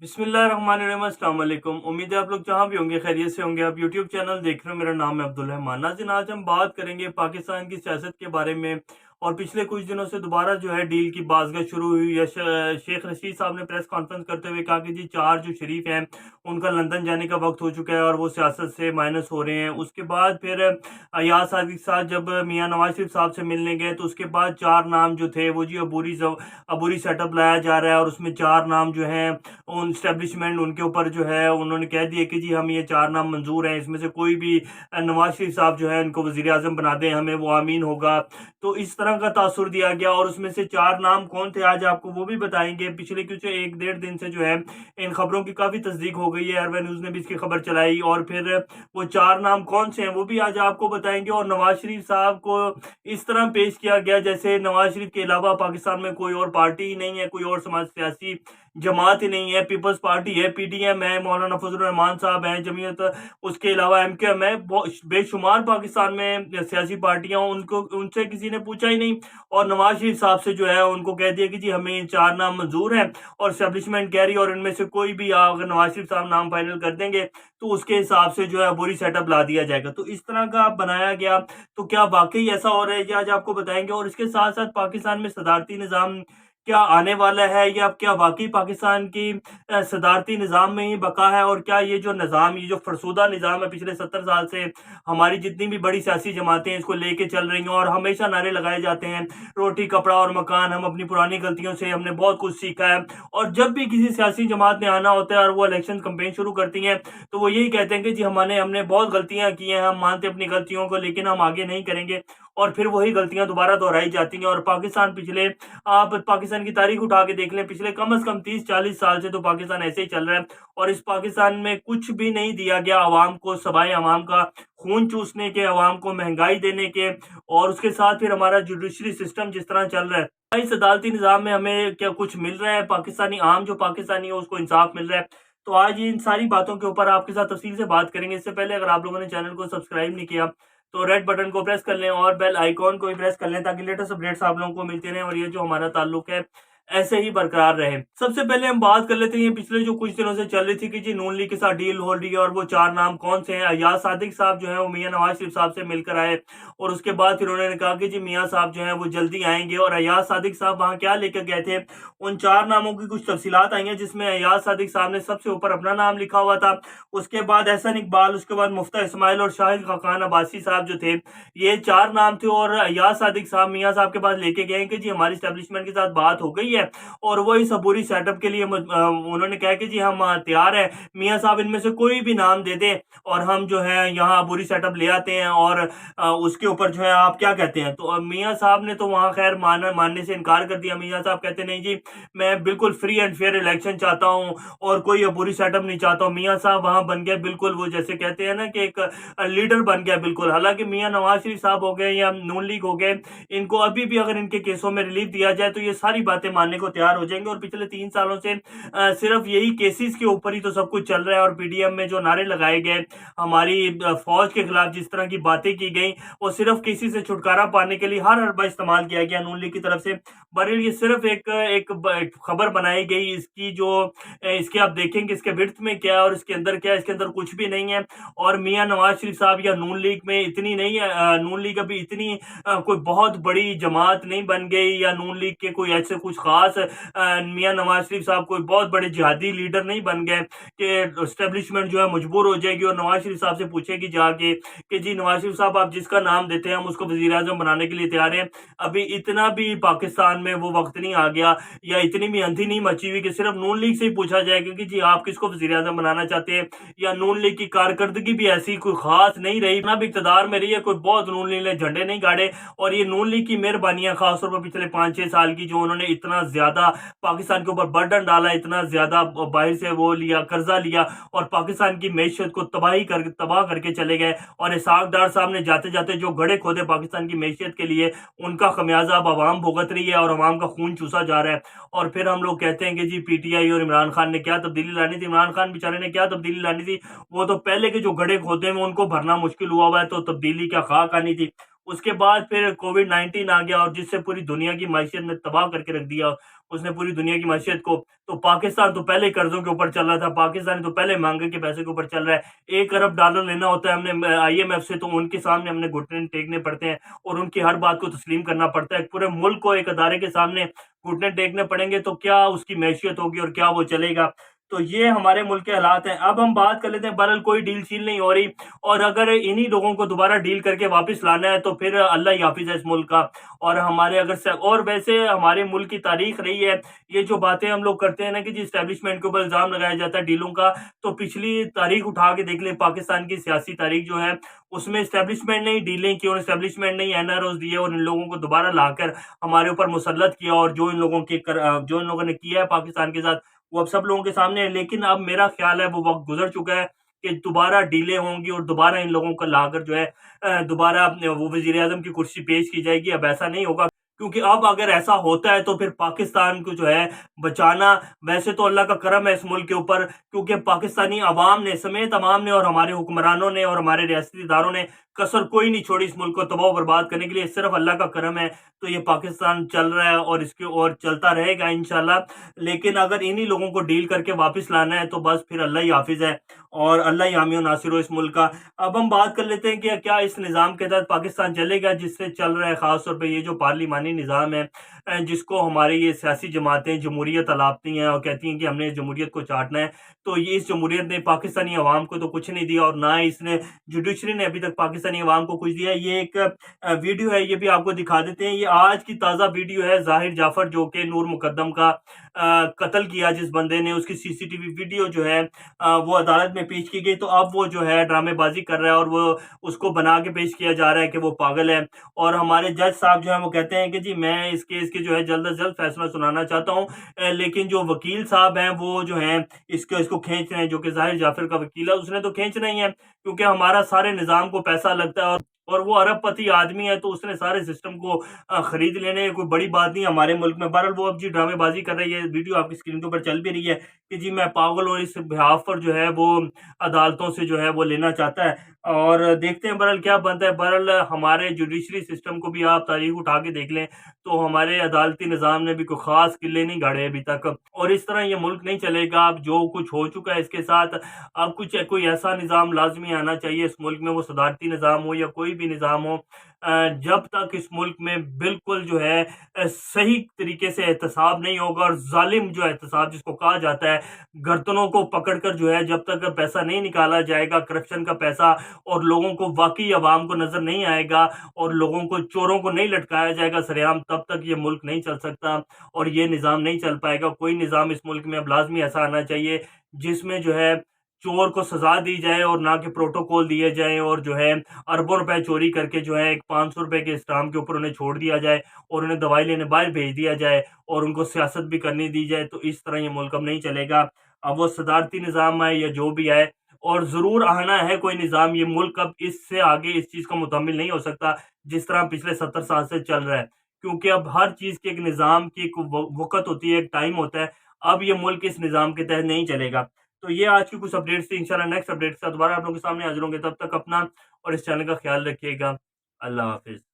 बिस्मिल्लाहिर्रहमानिर्रहीम, अस्सलाम वालेकुम। उम्मीद है आप लोग जहाँ भी होंगे खैरियत से होंगे। आप यूट्यूब चैनल देख रहे हो, मेरा नाम है अब्दुल रहमान। नाज़रीन, आज हम बात करेंगे पाकिस्तान की सियासत के बारे में। और पिछले कुछ दिनों से दोबारा जो है डील की बाज़गश्त शुरू हुई है। शेख रशीद साहब ने प्रेस कॉन्फ्रेंस करते हुए कहा कि जी 4 जो शरीफ हैं उनका लंदन जाने का वक्त हो चुका है और वो सियासत से माइनस हो रहे हैं। उसके बाद फिर अयाज सादिक के साथ जब मियाँ नवाज शरीफ साहब से मिलने गए तो उसके बाद 4 नाम जो थे वो जी अबूरी सेटअप लाया जा रहा है। और उसमें 4 नाम जो हैं उन स्टैब्लिशमेंट उनके ऊपर जो है उन्होंने कह दिया कि जी हम ये 4 नाम मंजूर हैं, इसमें से कोई भी नवाज शरीफ साहब जो है इनको वजीर आजम बना दें, हमें वो आमीन होगा। तो इस तरह का तासुर दिया गया। और उसमें से 4 नाम कौन थे आज आपको वो भी बताएंगे। पिछले कुछ 1-1.5 दिन से जो है इन खबरों की काफ़ी तस्दीक हो गई है। अरबा न्यूज़ ने भी इसकी खबर चलाई और फिर वो 4 नाम कौन से हैं वो भी आज आपको बताएंगे। और नवाज शरीफ साहब को इस तरह पेश किया गया जैसे नवाज शरीफ के अलावा पाकिस्तान में कोई और पार्टी ही नहीं है, कोई और समाज सियासी जमात ही नहीं है। पीपल्स पार्टी है, पीडीएम है, मौलाना फजल रहमान साहब हैं, जमीयत, उसके अलावा एमकेएम है, बेशुमार पाकिस्तान में सियासी पार्टियां, उनको उनसे किसी ने पूछा ही नहीं। और नवाज शरीफ साहब से जो है उनको कह दिया कि जी हमें 4 नाम मंजूर हैं और एस्टेब्लिशमेंट कह रही है और इनमें से कोई भी अगर नवाज शरीफ साहब नाम फाइनल कर देंगे तो उसके हिसाब से जो है बुरी सेटअप ला दिया जाएगा। तो इस तरह का बनाया गया। तो क्या वाकई ऐसा हो रहा है, ये आज आपको बताएंगे। और इसके साथ साथ पाकिस्तान में सदारती निज़ाम क्या आने वाला है या क्या वाकई पाकिस्तान की सदारती निज़ाम में ही बका है। और क्या ये जो निज़ाम, ये जो फरसुदा निज़ाम है पिछले 70 साल से हमारी जितनी भी बड़ी सियासी जमातें इसको लेके चल रही हैं और हमेशा नारे लगाए जाते हैं रोटी कपड़ा और मकान, हम अपनी पुरानी गलतियों से हमने बहुत कुछ सीखा है। और जब भी किसी सियासी जमात ने आना होता है और वो इलेक्शन कैंपेन शुरू करती हैं तो वो यही कहते हैं कि जी हमने बहुत गलतियां की हैं, हम मानते अपनी गलतियों को लेकिन हम आगे नहीं करेंगे। और फिर वही गलतियां दोबारा दोहराई जाती हैं। और पाकिस्तान पिछले, आप पाकिस्तान की तारीख उठा के देख लें, पिछले कम से कम 30-40 साल से तो पाकिस्तान ऐसे ही चल रहा है। और इस पाकिस्तान में कुछ भी नहीं दिया गया आवाम को, सवाए आवाम का खून चूसने के, आवाम को महंगाई देने के। और उसके साथ फिर हमारा जुडिशरी सिस्टम जिस तरह चल रहा है, इस अदालती निज़ाम में हमें क्या कुछ मिल रहा है? पाकिस्तानी आम जो पाकिस्तानी है उसको इंसाफ मिल रहा है? तो आज इन सारी बातों के ऊपर आपके साथ तफसील से बात करेंगे। इससे पहले अगर आप लोगों ने चैनल को सब्सक्राइब नहीं किया तो रेड बटन को प्रेस कर लें और बेल आइकॉन को भी प्रेस कर लें ताकि लेटेस्ट अपडेट्स आप लोगों को मिलते रहें और ये जो हमारा ताल्लुक है ऐसे ही बरकरार रहे। सबसे पहले हम बात कर लेते हैं पिछले जो कुछ दिनों से चल रही थी कि जी नून लीग के साथ डील हो रही है और वो 4 नाम कौन से हैं। अयाज सादिक साहब जो है वो मियां नवाज शरीफ साहब से मिलकर आए और उसके बाद फिर उन्होंने कहा कि जी मियां साहब जो है वो जल्दी आएंगे। और अयाज सादिक साहब वहां क्या लेकर गए थे, उन 4 नामों की कुछ तफसीलात आई हैं जिसमें अयाज सादिक साहब ने सबसे ऊपर अपना नाम लिखा हुआ था, उसके बाद एहसन इकबाल, उसके बाद मुफ्ता इस्माइल और शाहिद खान अब्बासी साहब जो थे, ये 4 नाम थे। और अयाज सादिक साहब मियां साहब के पास लेके गए कि जी हमारी स्टैब्लिशमेंट के साथ बात हो गई है और वो इस अबूरी सेटअप के लिए उन्होंने कहा कि जी हम तैयार हैं, मियां साहब इनमें से कोई भी नाम दे दें और हम जो है यहाँ अबूरी सेटअप ले आते हैं और उसके ऊपर जो है आप क्या कहते हैं। तो मियां साहब ने तो वहाँ खैर मानने से इनकार कर दिया। मियां साहब कहते नहीं जी मैं बिल्कुल फ्री एंड फेयर इलेक्शन चाहता हूँ और कोई अबूरी सेटअप नहीं चाहता हूँ। मियां साहब वहाँ बन गए बिल्कुल, वो जैसे कहते हैं ना कि एक लीडर बन गया बिल्कुल। हालांकि मियां नवाज शरीफ साहब हो गए या नून लीग हो गए, इनको अभी भी अगर इनके केसों में रिलीफ दिया जाए तो ये सारी बातें मानने को तैयार हो जाएंगे। और पिछले 3 सालों से सिर्फ यही केसेस के ऊपर ही तो सब कुछ चल रहा है। और पीडीएम में जो नारे लगाए गए, हमारी फौज के खिलाफ जिस तरह की बातें की गई, वो सिर्फ किसी से छुटकारा पाने के लिए हर हरबा इस्तेमाल किया गया नून लीग की तरफ से। बहरहाल ये सिर्फ एक खबर बनाई गई, इसकी जो इसके आप देखेंगे इसके विड्थ में क्या है और इसके अंदर क्या है, इसके अंदर कुछ भी नहीं है। और मियां नवाज शरीफ साहब या नून लीग में इतनी नहीं है, नून लीग अभी इतनी कोई बहुत बड़ी जमात नहीं बन गई या नून लीग के कोई ऐसे कुछ खास मियां नवाज शरीफ साहब कोई बहुत बड़े जिहादी लीडर नहीं बन गए कि एस्टेब्लिशमेंट जो है मजबूर हो जाएगी और नवाज शरीफ साहब से पूछेगी जाके कि जी नवाज शरीफ साहब आप जिसका नाम देते हैं हम उसको वजीर आजम बनाने के लिए तैयार हैं। अभी इतना भी पाकिस्तान में वो वक्त नहीं आ गया या इतनी भी अंधी नहीं मची हुई कि सिर्फ नून लीग से ही पूछा जाए कि जी आप किसको वजीर आजम बनाना चाहते हैं। या नून लीग की कारकर्दगी भी ऐसी कोई खास नहीं रही, इतना भी इक़्तिदार में रही है, कोई बहुत नून लीग ने झंडे नहीं गाड़े। और ये नून लीग की मेहरबानियां खासतौर पर पिछले 5-6 साल की, जो उन्होंने इतना ज्यादा पाकिस्तान के ऊपर बर्डन डाला, इतना ज्यादा बाहर से वो लिया, कर्जा लिया और पाकिस्तान की मैशत को तबाह करके चले गए। और इसाक डार साहब ने जाते जाते जो गड़े खोदे पाकिस्तान की मैशत के लिए, उनका खमियाजा अब आवाम भुगत रही है और आवाम का खून चूसा जा रहा है। और फिर हम लोग कहते हैं कि जी पीटीआई और इमरान खान ने क्या तब्दीली लानी थी। इमरान खान बेचारे ने क्या तब्दीली लानी थी, वो तो पहले के जो गड़े खोदे में उनको भरना मुश्किल हुआ है, तो तब्दीली क्या खाक आनी थी। اس کے بعد پھر کووڈ-19 آ گیا اور جس سے پوری دنیا کی معیشت نے تباہ کر کے رکھ دیا، اس نے پوری دنیا کی معیشت کو، تو پاکستان تو پہلے قرضوں کے اوپر چل رہا تھا، پاکستان تو پہلے مہنگے کے پیسے کے اوپر چل رہا ہے، $1 ارب لینا ہوتا ہے ہم نے IMF سے، تو ان کے سامنے ہم نے گھٹنے ٹیکنے پڑتے ہیں اور ان کی ہر بات کو تسلیم کرنا پڑتا ہے، پورے ملک کو ایک ادارے کے سامنے گھٹنے ٹیکنے پڑیں گے تو کیا اس کی معیشت ہوگی اور کیا وہ چلے گا؟ تو یہ ہمارے ملک کے حالات ہیں۔ اب ہم بات کر لیتے ہیں، بہرحال کوئی ڈیل شیل نہیں ہو رہی، اور اگر انہی لوگوں کو دوبارہ ڈیل کر کے واپس لانا ہے تو پھر اللہ ہی حافظ ہے اس ملک کا۔ اور ہمارے اور ویسے ہمارے ملک کی تاریخ رہی ہے، یہ جو باتیں ہم لوگ کرتے ہیں نا کہ جی اسٹیبلشمنٹ کے اوپر الزام لگایا جاتا ہے ڈیلوں کا، تو پچھلی تاریخ اٹھا کے دیکھ لیں، پاکستان کی سیاسی تاریخ جو ہے اس میں اسٹیبلشمنٹ نے ڈیلیں کی، اور اسٹیبلشمنٹ نے NROs دیے اور ان لوگوں کو دوبارہ لا کر ہمارے اوپر مسلط کیا، اور جو ان لوگوں نے کیا ہے پاکستان کے ساتھ وہ اب سب لوگوں کے سامنے ہے۔ لیکن اب میرا خیال ہے وہ وقت گزر چکا ہے کہ دوبارہ ڈیلیں ہوں گی اور دوبارہ ان لوگوں کو لا کر جو ہے دوبارہ وہ وزیر اعظم کی کرسی پیش کی جائے گی۔ اب ایسا نہیں ہوگا، کیونکہ اب اگر ایسا ہوتا ہے تو پھر پاکستان کو جو ہے بچانا، ویسے تو اللہ کا کرم ہے اس ملک کے اوپر، کیونکہ پاکستانی عوام نے سمیت عوام نے اور ہمارے حکمرانوں نے اور ہمارے ریاستی اداروں نے کسر کوئی نہیں چھوڑی اس ملک کو تباہ و برباد کرنے کے لیے، صرف اللہ کا کرم ہے تو یہ پاکستان چل رہا ہے اور اس کے اور چلتا رہے گا انشاءاللہ۔ لیکن اگر انہی لوگوں کو ڈیل کر کے واپس لانا ہے تو بس پھر اللہ ہی حافظ ہے اور اللہ ہی حامی و ناصر ہو اس ملک کا۔ اب ہم بات کر لیتے ہیں کہ کیا اس نظام کے تحت پاکستان چلے گا جس سے چل رہا ہے، خاص طور پہ یہ جو پارلیمانی نظام ہے جس کو ہمارے یہ سیاسی جماعتیں جمہوریت الاپتی ہیں اور کہتی ہیں کہ ہم نے جمہوریت کو چاٹنا ہے، تو یہ اس جمہوریت نے پاکستانی عوام کو تو کچھ نہیں دیا اور نہ اس نے جوڈیشری نے ابھی تک پاکستانی عوام کو کچھ دیا۔ یہ ایک ویڈیو ہے، یہ بھی آپ کو دکھا دیتے ہیں، یہ آج کی تازہ ویڈیو ہے، ظاہر جعفر جو کہ نور مقدم کا قتل کیا جس بندے نے، اس کی CCTV ویڈیو جو ہے وہ عدالت میں پیش کی گئی، تو اب وہ جو ہے ڈرامے بازی کر رہا ہے اور وہ اس کو بنا کے پیش کیا جا رہا ہے کہ وہ پاگل ہے، اور ہمارے جج صاحب جو ہیں وہ کہتے ہیں کہ جی میں اس کیس کے جو ہے جلد از جلد فیصلہ سنانا چاہتا ہوں، لیکن جو وکیل صاحب ہیں وہ جو ہیں اس کو کھینچ رہے ہیں، جو کہ ظاہر جعفر کا وکیل ہے اس نے تو کھینچنا ہی ہے، کیونکہ ہمارا سارے نظام کو پیسہ لگتا ہے اور وہ ارب پتی آدمی ہے تو اس نے سارے سسٹم کو خرید لینے، کوئی بڑی بات نہیں ہمارے ملک میں۔ بہرحال وہ اب جی ڈرامے بازی کر رہی ہے، ویڈیو آپ کی اسکرین کے اوپر چل بھی رہی ہے کہ جی میں پاگل اور اس بحاف پر جو ہے وہ عدالتوں سے جو ہے وہ لینا چاہتا ہے، اور دیکھتے ہیں بہرحال کیا بنتا ہے۔ بہرحال ہمارے جوڈیشری سسٹم کو بھی آپ تاریخ اٹھا کے دیکھ لیں تو ہمارے عدالتی نظام نے بھی کوئی خاص قلعے نہیں گاڑے ابھی تک، اور اس طرح یہ ملک نہیں چلے گا۔ اب جو کچھ ہو چکا ہے اس کے ساتھ اب کوئی ایسا نظام لازمی آنا چاہیے اس ملک میں، وہ صدارتی نظام ہو یا کوئی بھی نظام ہو، جب تک اس ملک میں بالکل جو ہے صحیح طریقے سے احتساب نہیں ہوگا، اور ظالم جو احتساب جس کو کہا جاتا ہے، گردنوں کو پکڑ کر جو ہے جب تک پیسہ نہیں نکالا جائے گا، کرپشن کا پیسہ، اور لوگوں کو واقعی عوام کو نظر نہیں آئے گا اور لوگوں کو چوروں کو نہیں لٹکایا جائے گا سریعام، تب تک یہ ملک نہیں چل سکتا اور یہ نظام نہیں چل پائے گا۔ کوئی نظام اس ملک میں اب لازمی ایسا آنا چاہیے جس میں جو ہے چور کو سزا دی جائے اور نہ کہ پروٹوکول دیے جائیں، اور جو ہے اربوں روپے چوری کر کے جو ہے ایک 500 روپے کے اسٹامپ کے اوپر انہیں چھوڑ دیا جائے اور انہیں دوائی لینے باہر بھیج دیا جائے اور ان کو سیاست بھی کرنے دی جائے، تو اس طرح یہ ملک اب نہیں چلے گا۔ اب وہ صدارتی نظام ہے یا جو بھی ہے، اور ضرور آنا ہے کوئی نظام، یہ ملک اب اس سے آگے اس چیز کا مکمل نہیں ہو سکتا جس طرح پچھلے 70 سال سے چل رہا ہے، کیونکہ اب ہر چیز کے ایک نظام کی ایک وقت ہوتی ہے، ایک ٹائم ہوتا ہے۔ اب یہ ملک اس نظام کے تحت نہیں چلے گا۔ تو یہ آج کی کچھ اپڈیٹس تھی، انشاءاللہ نیکسٹ اپڈیٹ سے دوبارہ آپ لوگوں کے سامنے حاضر ہوں گے، تب تک اپنا اور اس چینل کا خیال رکھیے گا۔ اللہ حافظ۔